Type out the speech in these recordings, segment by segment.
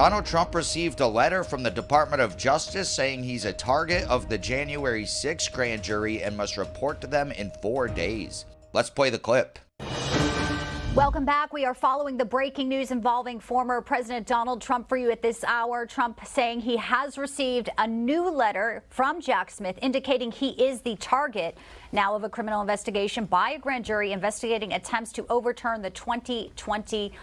Donald Trump received a letter from the Department of Justice saying he's a target of the January 6th grand jury and must report to them in 4 days. Let's play the clip. Welcome back. We are following the breaking news involving former President Donald Trump for you at this hour. Trump saying he has received a new letter from Jack Smith indicating he is the target now of a criminal investigation by a grand jury investigating attempts to overturn the 2020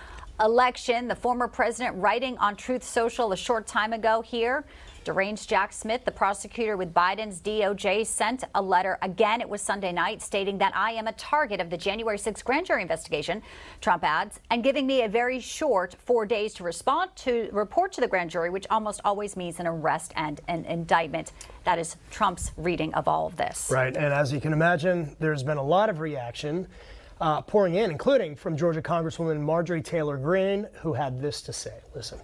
election. The former president writing on Truth Social a short time ago here. Deranged Jack Smith, the prosecutor with Biden's DOJ, sent a letter again. It was Sunday night stating that I am a target of the January 6th grand jury investigation, Trump adds, and giving me a very short 4 days to report to the grand jury, which almost always means an arrest and an indictment. That is Trump's reading of all of this. Right. And as you can imagine, there's been a lot of reaction pouring in, including from Georgia Congresswoman Marjorie Taylor Greene, who had this to say. Listen.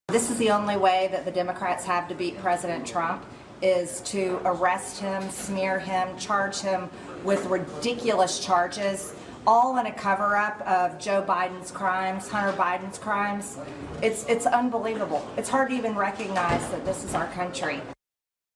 This is the only way that the Democrats have to beat President Trump, is to arrest him, smear him, charge him with ridiculous charges, all in a cover-up of Joe Biden's crimes, Hunter Biden's crimes. It's unbelievable. It's hard to even recognize that this is our country.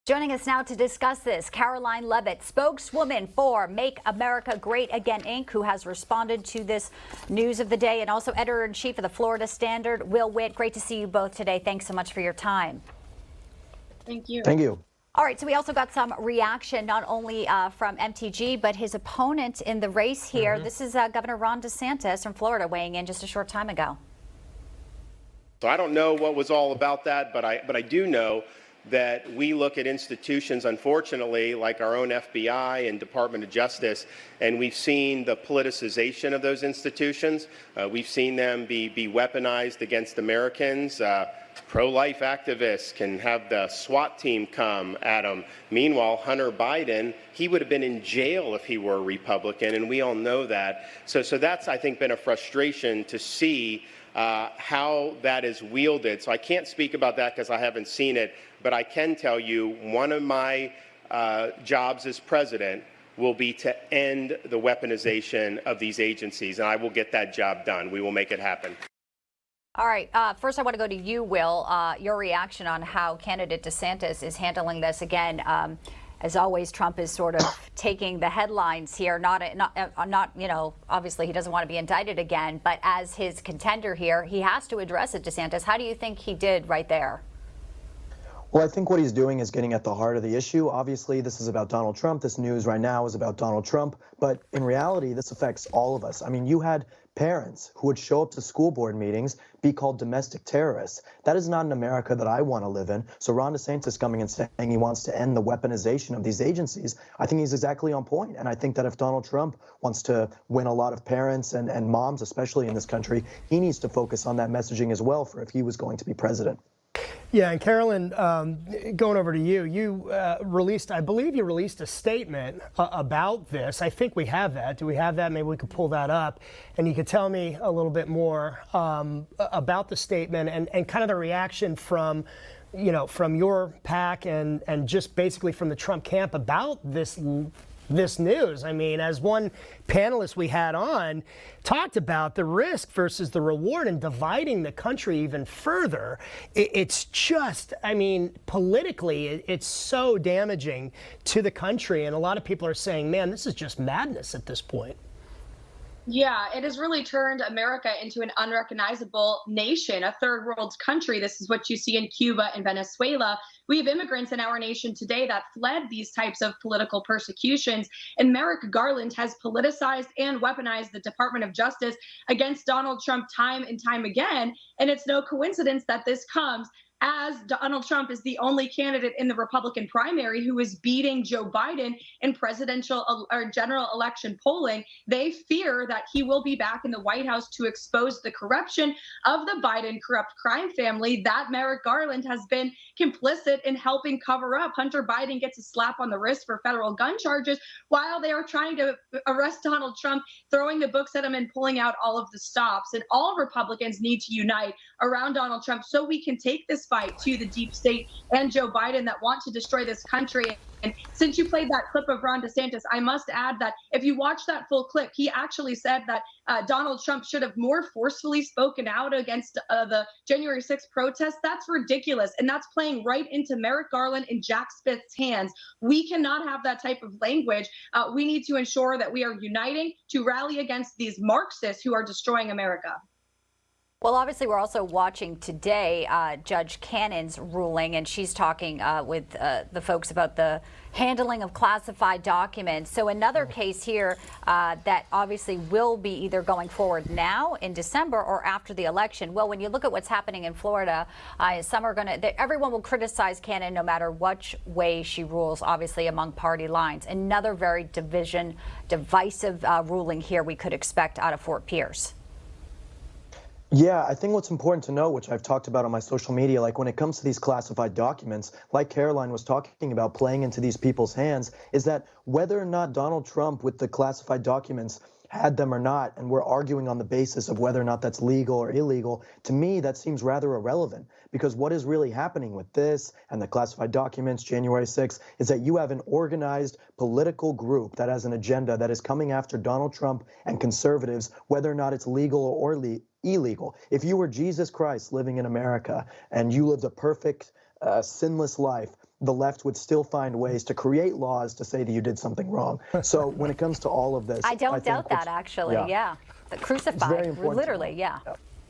Joining us now to discuss this, Caroline Levitt, spokeswoman for Make America Great Again, Inc., who has responded to this news of the day, and also editor-in-chief of the Florida Standard, Will Witt. Great to see you both today. Thanks so much for your time. Thank you. Thank you. All right, so we also got some reaction, not only from MTG, but his opponent in the race here. This is Governor Ron DeSantis from Florida weighing in just a short time ago. So I don't know what was all about that, but I do know that we look at institutions, unfortunately, like our own FBI and Department of Justice, and we've seen the politicization of those institutions. We've seen them be weaponized against Americans. Pro-life activists can have the SWAT team come at them. Meanwhile, Hunter Biden, he would have been in jail if he were a Republican, and we all know that. So that's, I think, been a frustration to see how that is wielded. So I can't speak about that because I haven't seen it, but I can tell you one of my jobs as president will be to end the weaponization of these agencies, and I will get that job done. We will make it happen. All right. First, I want to go to you, Will. Your reaction on how candidate DeSantis is handling this. Again, as always, Trump is sort of taking the headlines here. Not, you know, obviously he doesn't want to be indicted again, but as his contender here, he has to address it, DeSantis. How do you think he did right there? Well, I think what he's doing is getting at the heart of the issue. Obviously, this is about Donald Trump. This news right now is about Donald Trump. But in reality, this affects all of us. I mean, you had parents who would show up to school board meetings be called domestic terrorists. That is not an America that I want to live in. So Ron DeSantis coming and saying he wants to end the weaponization of these agencies, I think he's exactly on point. And I think that if Donald Trump wants to win a lot of parents and moms, especially in this country, he needs to focus on that messaging as well for if he was going to be president. Yeah, and Carolyn, going over to you, you released, I believe you released a statement about this. I think we have that. Do we have that? Maybe we could pull that up. And you could tell me a little bit more about the statement and kind of the reaction from, you know, from your PAC and just basically from the Trump camp about this news. I mean, as one panelist we had on talked about the risk versus the reward and dividing the country even further. It's just, I mean, politically, it's so damaging to the country. And a lot of people are saying, man, this is just madness at this point. Yeah, it has really turned America into an unrecognizable nation, a third world country. This is what you see in Cuba and Venezuela. We have immigrants in our nation today that fled these types of political persecutions. And Merrick Garland has politicized and weaponized the Department of Justice against Donald Trump time and time again. And it's no coincidence that this comes as Donald Trump is the only candidate in the Republican primary who is beating Joe Biden in presidential or general election polling. They fear that he will be back in the White House to expose the corruption of the Biden corrupt crime family that Merrick Garland has been complicit in helping cover up. Hunter Biden gets a slap on the wrist for federal gun charges while they are trying to arrest Donald Trump, throwing the books at him and pulling out all of the stops. And all Republicans need to unite around Donald Trump so we can take this fistfight to the deep state and Joe Biden that want to destroy this country. And since you played that clip of Ron DeSantis, I must add that if you watch that full clip, he actually said that Donald Trump should have more forcefully spoken out against the January 6th protests. That's ridiculous. And that's playing right into Merrick Garland and Jack Smith's hands. We cannot have that type of language. We need to ensure that we are uniting to rally against these Marxists who are destroying America. Well, obviously, we're also watching today Judge Cannon's ruling, and she's talking with the folks about the handling of classified documents. So another case here that obviously will be either going forward now in December or after the election. Well, when you look at what's happening in Florida, some are going to, everyone will criticize Cannon no matter which way she rules, obviously, among party lines. Another very divisive ruling here we could expect out of Fort Pierce. Yeah, I think what's important to know, which I've talked about on my social media, like when it comes to these classified documents, like Caroline was talking about playing into these people's hands, is that whether or not Donald Trump with the classified documents had them or not, and we're arguing on the basis of whether or not that's legal or illegal, to me, that seems rather irrelevant. Because what is really happening with this and the classified documents, January 6th, is that you have an organized political group that has an agenda that is coming after Donald Trump and conservatives, whether or not it's legal or illegal. If you were Jesus Christ living in America and you lived a perfect, sinless life, the left would still find ways to create laws to say that you did something wrong. So when it comes to all of this, I don't doubt that, actually. Yeah. The crucified, literally. Yeah.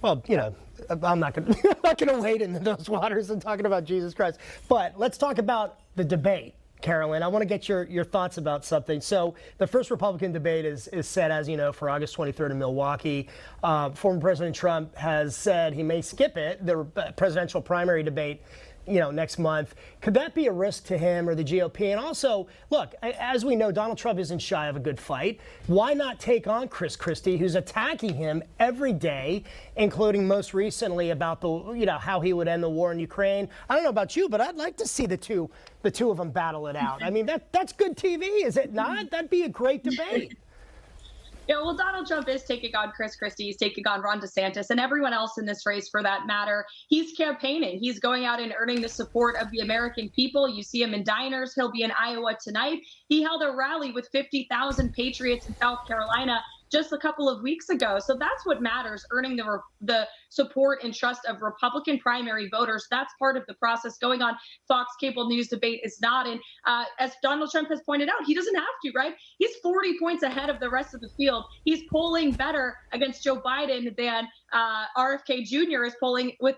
Well, you know, I'm not going to wade into those waters and talking about Jesus Christ. But let's talk about the debate. Carolyn, I want to get your thoughts about something. So the first Republican debate is set, as you know, for August 23rd in Milwaukee. Former President Trump has said he may skip it, the presidential primary debate, you know, next month. Could that be a risk to him or the GOP? And also, look, as we know, Donald Trump isn't shy of a good fight. Why not take on Chris Christie, who's attacking him every day, including most recently about the, you know, how he would end the war in Ukraine? I don't know about you, but I'd like to see the two of them battle it out. I mean, that's good TV, is it not? That'd be a great debate. Yeah, well, Donald Trump is taking on Chris Christie. He's taking on Ron DeSantis and everyone else in this race for that matter. He's campaigning. He's going out and earning the support of the American people. You see him in diners. He'll be in Iowa tonight. He held a rally with 50,000 patriots in South Carolina just a couple of weeks ago. So that's what matters, earning the support and trust of Republican primary voters. That's part of the process going on. Fox Cable News debate is not. And as Donald Trump has pointed out, he doesn't have to, right? He's 40 points ahead of the rest of the field. He's polling better against Joe Biden than RFK Jr. is polling with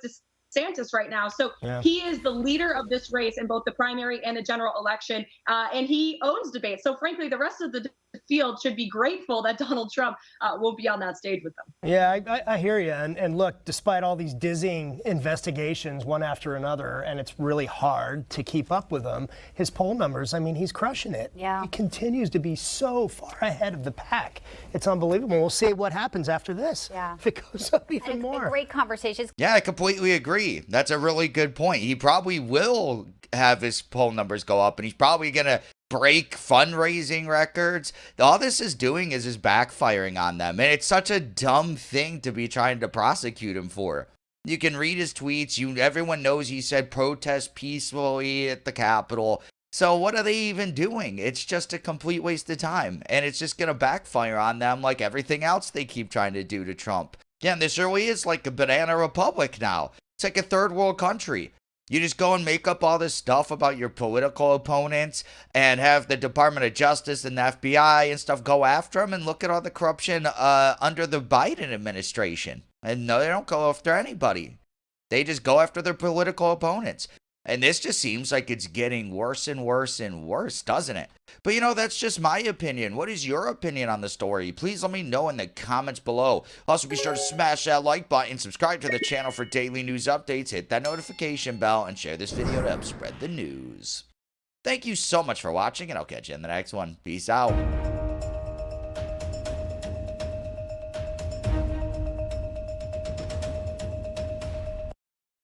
DeSantis right now. So he is the leader of this race in both the primary and the general election, and he owns debate. So frankly, the rest of the field should be grateful that Donald Trump won't be on that stage with them. Yeah, I hear you. And look, despite all these dizzying investigations, one after another, and it's really hard to keep up with them, his poll numbers, I mean, he's crushing it. Yeah. He continues to be so far ahead of the pack. It's unbelievable. We'll see what happens after this. Yeah. If it goes up even more. Great conversations. Yeah, I completely agree. That's a really good point. He probably will have his poll numbers go up, and he's probably going to break fundraising records. All this is doing is backfiring on them. And it's such a dumb thing to be trying to prosecute him for. You can read his tweets. Everyone knows he said protest peacefully at the Capitol. So what are they even doing? It's just a complete waste of time. And it's just going to backfire on them like everything else they keep trying to do to Trump. Yeah, and this really is like a banana republic now. It's like a third world country. You just go and make up all this stuff about your political opponents and have the Department of Justice and the FBI and stuff go after them, and look at all the corruption under the Biden administration. And no, they don't go after anybody. They just go after their political opponents. And this just seems like it's getting worse and worse and worse, doesn't it? But you know, that's just my opinion. What is your opinion on the story? Please let me know in the comments below. Also, be sure to smash that like button, subscribe to the channel for daily news updates, hit that notification bell, and share this video to help spread the news. Thank you so much for watching, and I'll catch you in the next one. Peace out.